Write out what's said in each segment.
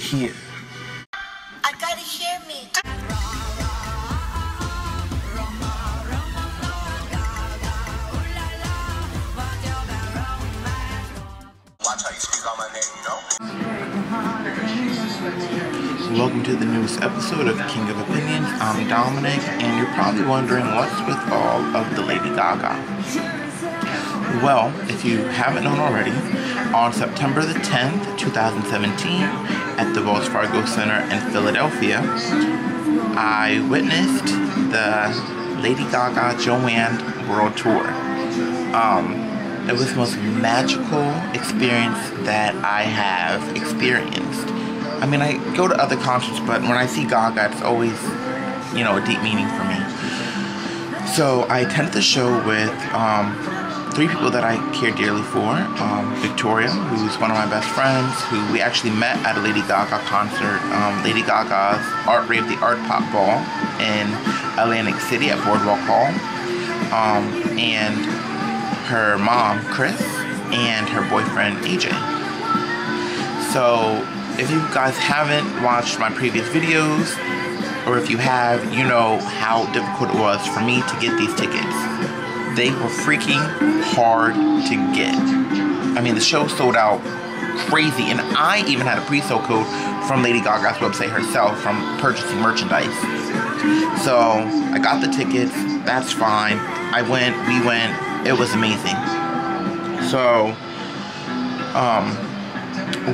here. I gotta hear me. Watch how you speak on my name, you know? Welcome to the newest episode of King of Opinions. I'm Dominic, and you're probably wondering what's with all of the Lady Gaga. Well, if you haven't known already, on September the 10th, 2017, at the Wells Fargo Center in Philadelphia, I witnessed the Lady Gaga Joanne World Tour. It was the most magical experience that I have experienced. I mean, I go to other concerts, but when I see Gaga, it's always, a deep meaning for me. So I attended the show with three people that I care dearly for. Victoria, who's one of my best friends, who we actually met at a Lady Gaga concert, Lady Gaga's Art Rave, the Art Pop Ball in Atlantic City at Boardwalk Hall, and her mom, Chris, and her boyfriend, AJ. So, if you guys haven't watched my previous videos, or if you have, you know how difficult it was for me to get these tickets. They were freaking hard to get. I mean, the show sold out crazy, and I even had a pre-sale code from Lady Gaga's website herself from purchasing merchandise. So, I got the tickets, that's fine. We went, it was amazing. So,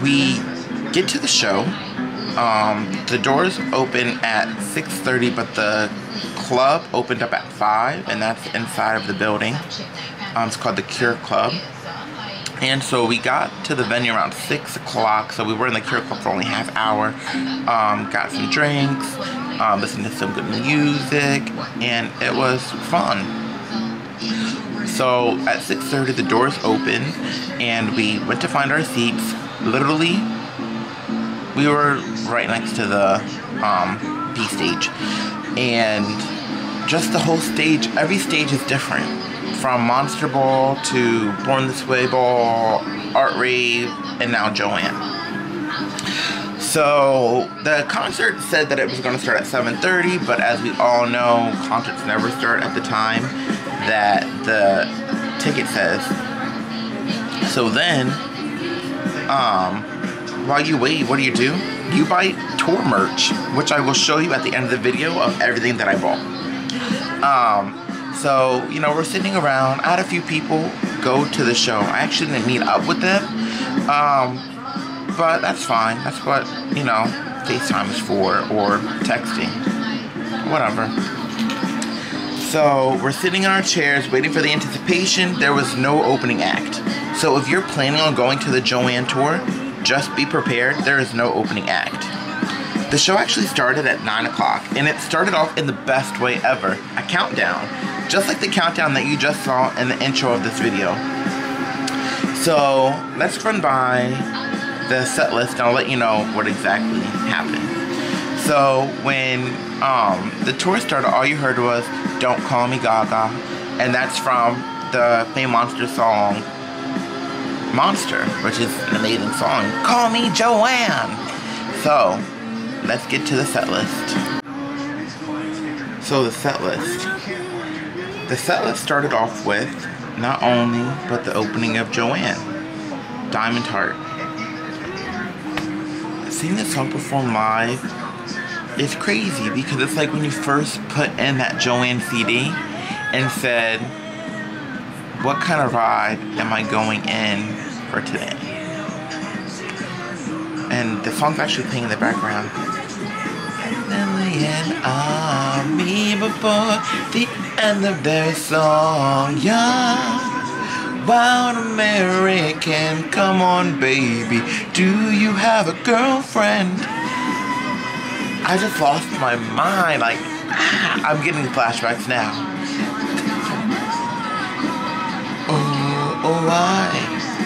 we get to the show. The doors open at 6:30, but the club opened up at 5, and that's inside of the building. It's called the Cure Club. And so we got to the venue around 6 o'clock, so we were in the Cure Club for only half hour. Got some drinks, listened to some good music, and it was fun. So at 6:30 the doors opened, and we went to find our seats. Literally, we were right next to the B stage, and just the whole stage, every stage is different, from Monster Ball to Born This Way Ball, Art Rave, and now Joanne. So the concert said that it was going to start at 7:30, but as we all know, concerts never start at the time that the ticket says. So then, while you wait, what do? You buy tour merch, which I will show you at the end of the video of everything that I bought. So, we're sitting around. I had a few people go to the show. I actually didn't meet up with them, but that's fine. That's what, FaceTime is for, or texting, whatever. So, we're sitting in our chairs waiting for the anticipation. There was no opening act. So, if you're planning on going to the Joanne tour, just be prepared. There is no opening act. The show actually started at 9 o'clock, and it started off in the best way ever, a countdown. Just like the countdown that you just saw in the intro of this video. So, let's run by the set list, and I'll let you know what exactly happened. So, when the tour started, all you heard was, "Don't Call Me Gaga," and that's from the famous Monster song, Monster, which is an amazing song. Call me Joanne. So, let's get to the set list. So the set list. The set list started off with not only but the opening of Joanne, Diamond Heart. Seeing this song performed live is crazy, because it's like when you first put in that Joanne CD and said, what kind of ride am I going in for today? And the song's actually playing in the background. Me before the end of their song, yeah. Wild American, come on baby, do you have a girlfriend? I just lost my mind, I'm getting flashbacks now. Oh, why?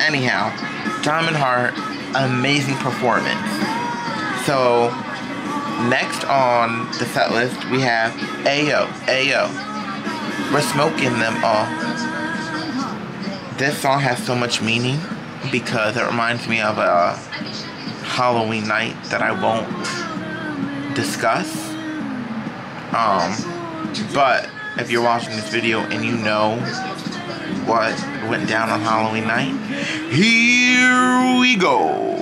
Anyhow, Diamond Heart, amazing performance. So, next on the set list, we have Ayo, Ayo. We're smoking them all. This song has so much meaning because it reminds me of a Halloween night that I won't discuss. But if you're watching this video and you know what went down on Halloween night, here we go.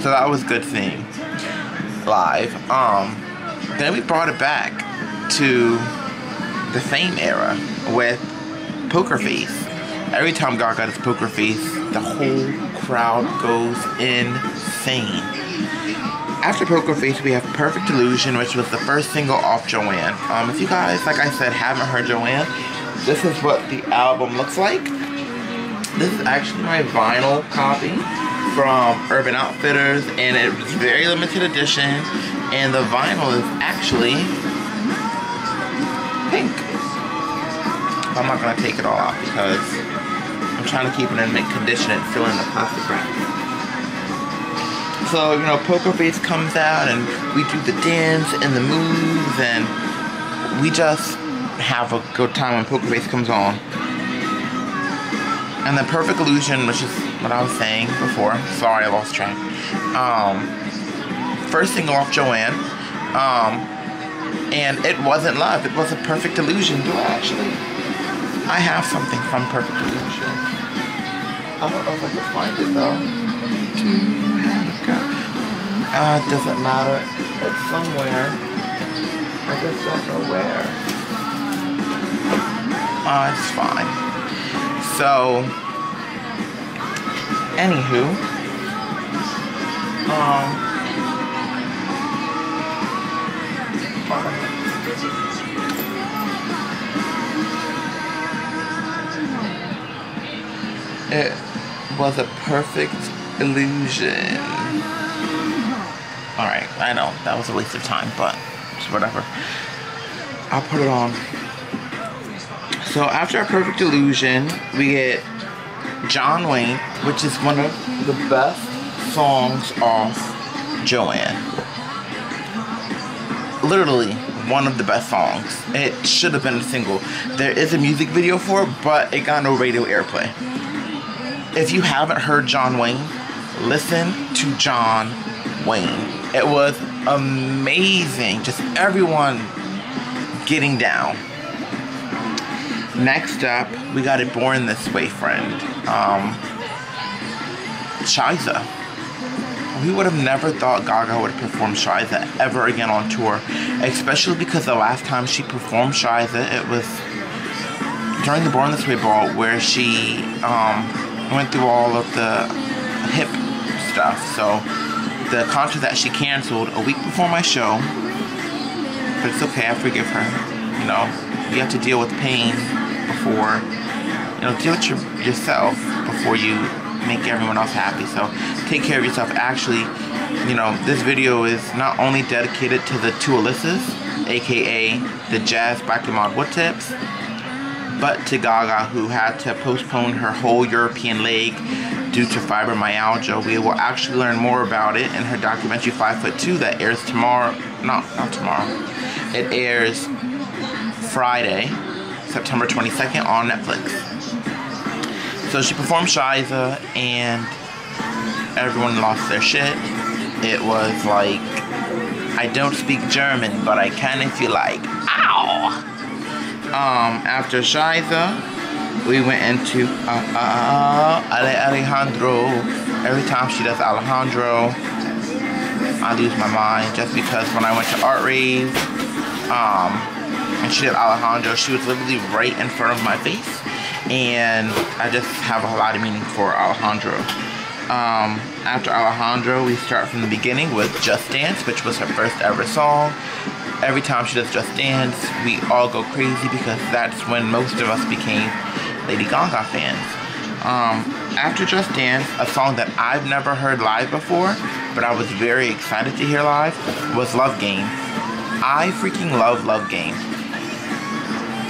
So that was a good thing. Live. Then we brought it back to the same era with Poker Face. Every time Gaga does Poker Face, the whole crowd goes insane. After Poker Face, we have Perfect Illusion, which was the first single off Joanne. If you guys, like I said, haven't heard Joanne, this is what the album looks like. This is actually my vinyl copy from Urban Outfitters, and it was very limited edition, and the vinyl is actually pink. I'm not gonna take it all out because I'm trying to keep it in mint condition and fill in the plastic wrap. So, you know, Poker Face comes out and we do the dance and the moves, and we just have a good time when Poker Face comes on. And then Perfect Illusion, which is what I was saying before. Sorry, I lost track. First single off Joanne. And it wasn't love. It was a Perfect Illusion. Do I actually? I have something from Perfect Illusion. I don't know if I can find it though. It doesn't matter. It's somewhere. I just don't know where. It's fine. So, anywho, it was a perfect illusion. Alright, I know, that was a waste of time, but it's whatever. I'll put it on. So after A Perfect Illusion, we get John Wayne, which is one of the best songs off Joanne. Literally, one of the best songs. It should have been a single. There is a music video for it, but it got no radio airplay. If you haven't heard John Wayne, listen to John Wayne. It was amazing. Just everyone getting down. Next up, we got It Born This Way, Friend. Shiza. We would have never thought Gaga would perform Shiza ever again on tour, especially because the last time she performed Shiza, it was during the Born This Way ball, where she went through all of the hip stuff. So the concert that she canceled a week before my show, but it's okay, I forgive her. You know, you have to deal with pain before, you know, deal with yourself before you make everyone else happy. So take care of yourself. Actually, you know, this video is not only dedicated to the two Alyssas, aka the Jazz Black and Mod Wood Tips, but to Gaga, who had to postpone her whole European leg due to fibromyalgia. We will actually learn more about it in her documentary 5'2" that airs tomorrow. Not tomorrow. It airs Friday, September 22nd on Netflix. So she performed Shiza and everyone lost their shit. It was like, I don't speak German, but I can if you like. Ow! After Shiza, we went into Alejandro. Every time she does Alejandro, I lose my mind, just because when I went to Art Rave, and she did Alejandro, she was literally right in front of my face, and I just have a lot of meaning for Alejandro. After Alejandro, we start from the beginning with Just Dance, which was her first ever song. Every time she does Just Dance, we all go crazy because that's when most of us became Lady Gaga fans. After Just Dance, a song that I've never heard live before, but I was very excited to hear live, was Love Game. I freaking love Love Game.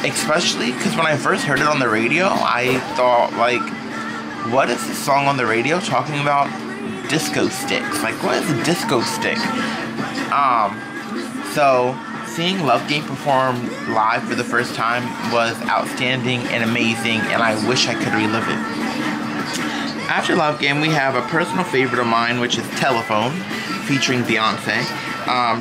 Especially because when I first heard it on the radio, I thought, like, what is this song on the radio talking about disco sticks? Like, what is a disco stick? So seeing Love Game perform live for the first time was outstanding and amazing, and I wish I could relive it. After Love Game, we have a personal favorite of mine, which is Telephone, featuring Beyonce.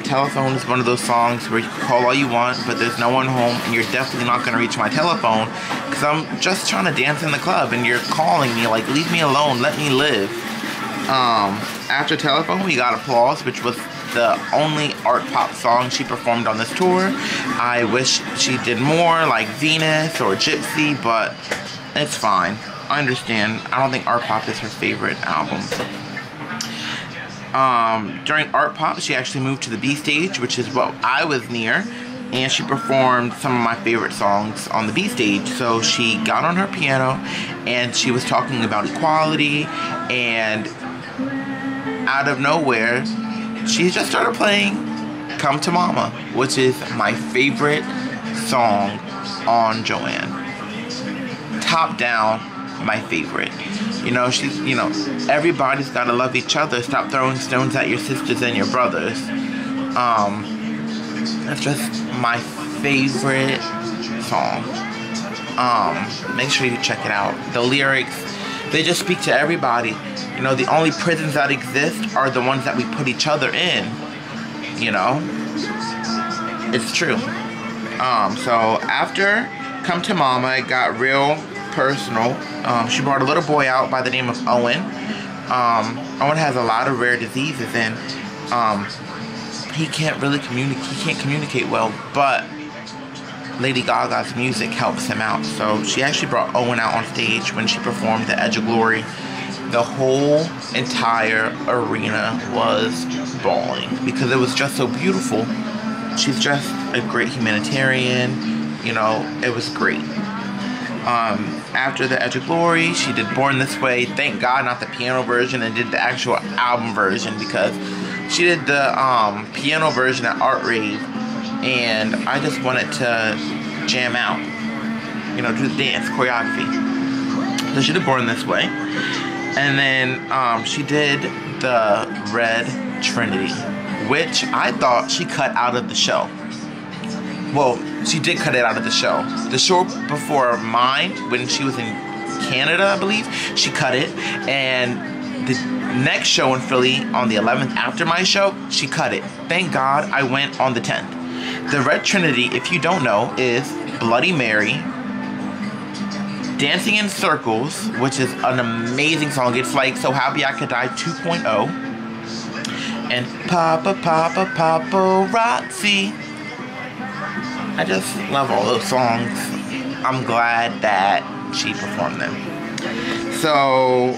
Telephone is one of those songs where you can call all you want, but there's no one home, and you're definitely not going to reach my telephone, because I'm just trying to dance in the club, and you're calling me, like, leave me alone, let me live. After Telephone, we got Applause, which was the only art pop song she performed on this tour. I wish she did more, like Venus or Gypsy, but it's fine. I understand. I don't think art pop is her favorite album. During art pop, she actually moved to the B stage, which is what I was near, and she performed some of my favorite songs on the B stage. So she got on her piano and she was talking about equality, and out of nowhere she just started playing Come to Mama, which is my favorite song on Joanne. Top down, my favorite. You know, she's, you know, everybody's gotta love each other. Stop throwing stones at your sisters and your brothers. That's just my favorite song. Make sure you check it out. The lyrics, they just speak to everybody. You know, the only prisons that exist are the ones that we put each other in. You know? It's true. So after Come to Mama, it got real personal. She brought a little boy out by the name of Owen. Owen has a lot of rare diseases, and he can't really communicate well, but Lady Gaga's music helps him out. So she actually brought Owen out on stage when she performed The Edge of Glory. The whole entire arena was bawling because it was just so beautiful. She's just a great humanitarian. You know, it was great. After The Edge of Glory, she did Born This Way. Thank God, not the piano version, and did the actual album version, because she did the piano version at Art Rave, and I just wanted to jam out, you know, do the dance choreography. So she did Born This Way, and then she did the Red Trinity, which I thought she cut out of the show. Well, she did cut it out of the show. The show before mine, when she was in Canada, I believe, she cut it. And the next show in Philly, on the 11th after my show, she cut it. Thank God I went on the 10th. The Red Trinity, if you don't know, is Bloody Mary, Dancing in Circles, which is an amazing song. It's like So Happy I Could Die 2.0. And Papa, Papa, Paparazzi. I just love all those songs. I'm glad that she performed them. So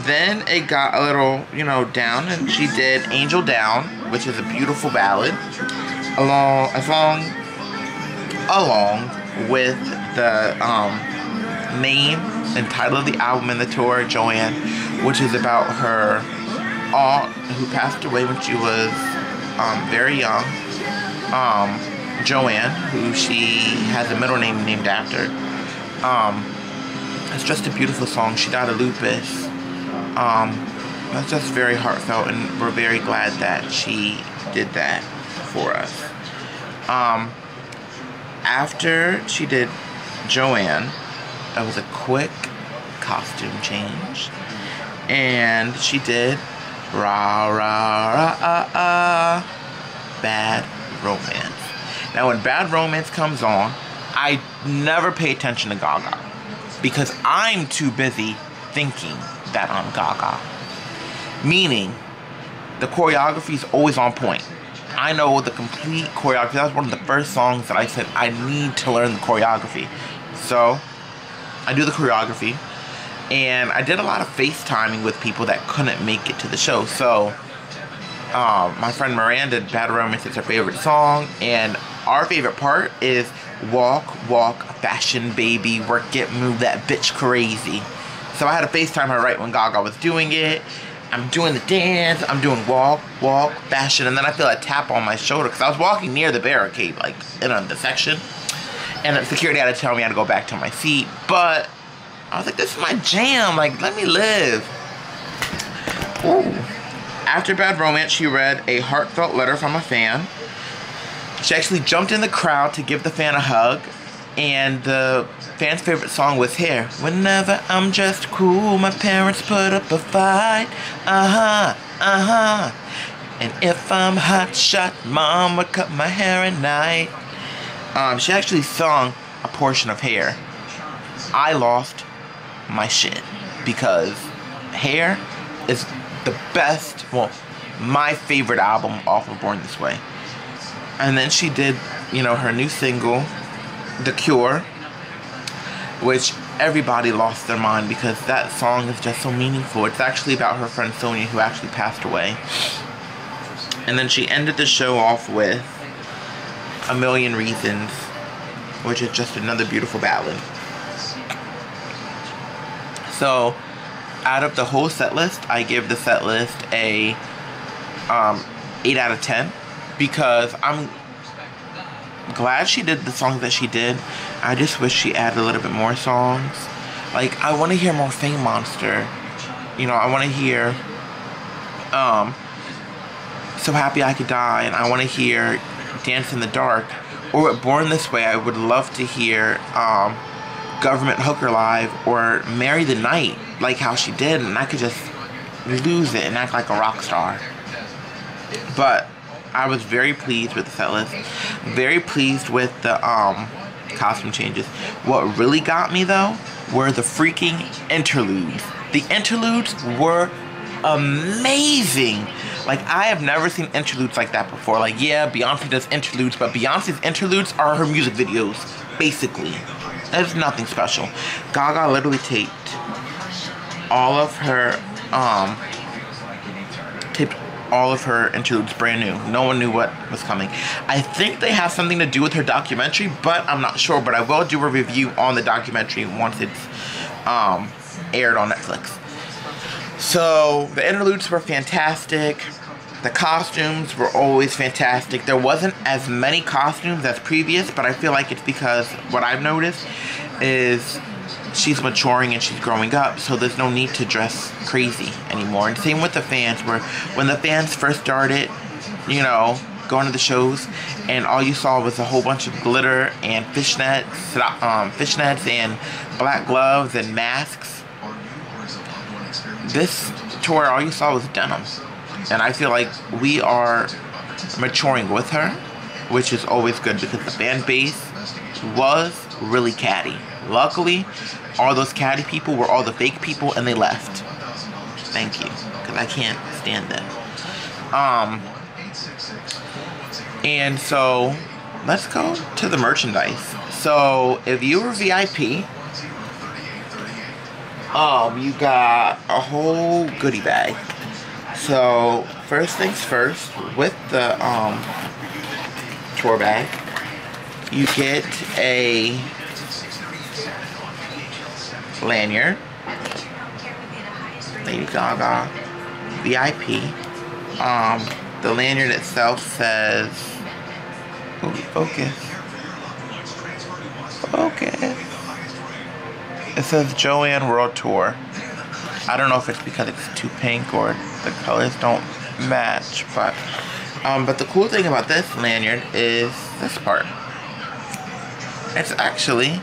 then it got a little, you know, down, and she did Angel Down, which is a beautiful ballad, along with the name and title of the album and the tour, Joanne, which is about her aunt who passed away when she was very young. Joanne, who she has a middle name named after. It's just a beautiful song. She died of lupus. That's just very heartfelt, and we're very glad that she did that for us. After she did Joanne, it was a quick costume change, and she did Bad Romance. Now, when Bad Romance comes on, I never pay attention to Gaga, because I'm too busy thinking that I'm Gaga. Meaning, the choreography is always on point. I know the complete choreography. That was one of the first songs that I said, I need to learn the choreography. So, I do the choreography, and I did a lot of FaceTiming with people that couldn't make it to the show. So, my friend Miranda, Bad Romance is her favorite song, and our favorite part is Walk, Walk, Fashion Baby, Work It, Move That Bitch Crazy. So I had to FaceTime her right when Gaga was doing it. I'm doing the dance, I'm doing Walk, Walk, Fashion, and then I feel a tap on my shoulder, because I was walking near the barricade, like in the section, and the security had to tell me I had to go back to my seat, but I was like, this is my jam, like, let me live. Ooh. After Bad Romance, she read a heartfelt letter from a fan. She actually jumped in the crowd to give the fan a hug. And the fans' favorite song was Hair. Whenever I'm just cool, my parents put up a fight. And if I'm hot shot, mom would cut my hair at night. She actually sung a portion of Hair. I lost my shit because Hair is the best, well, my favorite album off of Born This Way. And then she did, you know, her new single, The Cure, which everybody lost their mind because that song is just so meaningful. It's actually about her friend Sonia, who actually passed away. And then she ended the show off with A Million Reasons, which is just another beautiful ballad. So, out of the whole set list, I give the set list a 8 out of 10 because I'm glad she did the songs that she did. I just wish she added a little bit more songs. Like, I want to hear more Fame Monster. You know, I want to hear So Happy I Could Die, and I want to hear Dance in the Dark. Or with Born This Way, I would love to hear Government Hooker Live or Marry the Night, like how she did, and I could just lose it and act like a rock star. But I was very pleased with the set list. Very pleased with the costume changes. What really got me though were the freaking interludes. The interludes were amazing. Like, I have never seen interludes like that before. Like, yeah, Beyonce does interludes, but Beyonce's interludes are her music videos, basically. There's nothing special. Gaga literally taped all of her interludes brand new. No one knew what was coming. I think they have something to do with her documentary, but I'm not sure. But I will do a review on the documentary once it's aired on Netflix. So the interludes were fantastic. The costumes were always fantastic. There wasn't as many costumes as previous, but I feel like it's because what I've noticed is she's maturing and she's growing up, so there's no need to dress crazy anymore. And same with the fans, where when the fans first started, you know, going to the shows, and all you saw was a whole bunch of glitter and fishnets and black gloves and masks. This tour, all you saw was denim. And I feel like we are maturing with her, which is always good because the fan base was really catty. Luckily, all those catty people were all the fake people and they left. Thank you, because I can't stand them. And so, let's go to the merchandise. So, if you were VIP, you got a whole goodie bag. So, first things first, with the tour bag, you get a lanyard, Lady Gaga VIP. The lanyard itself says, focus. It says Joanne World Tour. I don't know if it's because it's too pink or the colors don't match, but the cool thing about this lanyard is this part. It's actually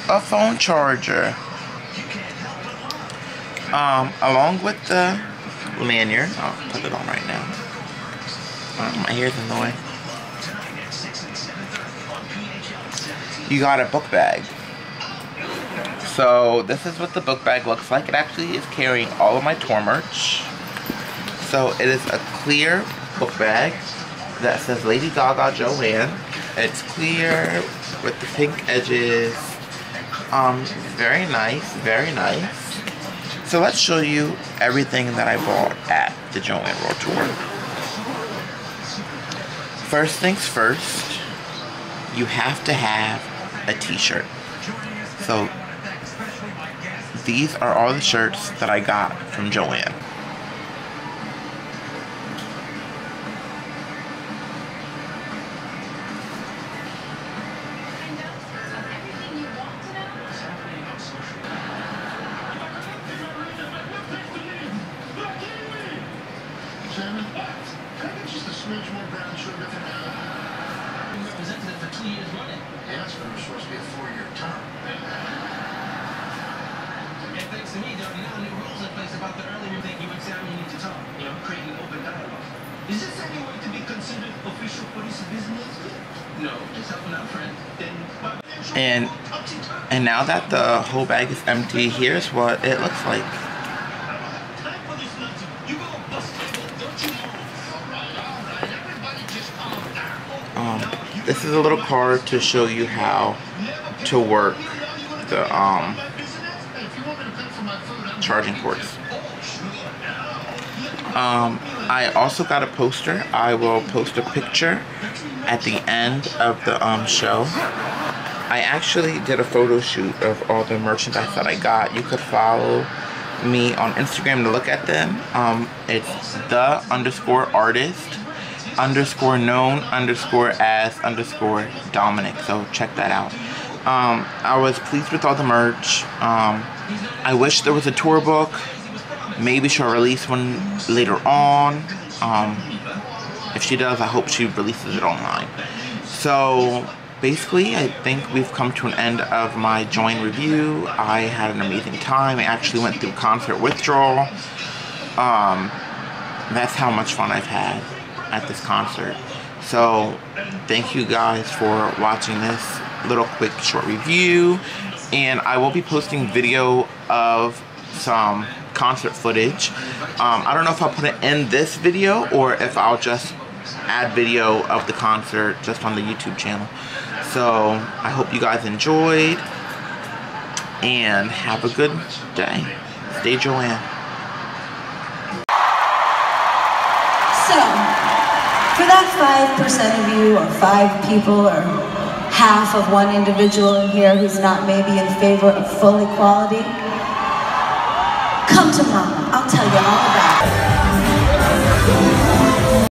a phone charger. Along with the lanyard, I'll put it on right now. My hair's in the way. You got a book bag. So this is what the book bag looks like. It actually is carrying all of my tour merch. So it is a clear book bag that says Lady Gaga Joanne. It's clear with the pink edges. Very nice, very nice. So let's show you everything that I bought at the Joanne World Tour. First things first, you have to have a t-shirt. So these are all the shirts that I got from Joanne. representative for 2 years running. Yeah, it's supposed to be a 4-year term. And thanks to me, there are now new rules in place about the earlier that you and Sammy need to talk. You know, creating open dialogue. Is this anyway to be considered official police business? No, just helping out friends. And now that the whole bag is empty, here's what it looks like. This is a little card to show you how to work the charging ports. I also got a poster. I will post a picture at the end of the show. I actually did a photo shoot of all the merchandise that I got. You could follow me on Instagram to look at them. It's the_artist_known_as_Dominic. So check that out. I was pleased with all the merch. I wish there was a tour book. Maybe she'll release one later on. If she does, I hope she releases it online. So basically, I think we've come to an end of my Joanne review. I had an amazing time. I actually went through concert withdrawal. That's how much fun I've had at this concert. So thank you guys for watching this little quick short review. And I will be posting video of some concert footage. I don't know if I'll put it in this video or if I'll just add video of the concert just on the YouTube channel. So I hope you guys enjoyed and have a good day. Stay Joanne. So, for that 5% of you, or 5 people, or half of one individual in here who's not maybe in favor of full equality, come to Mama. I'll tell you all about it.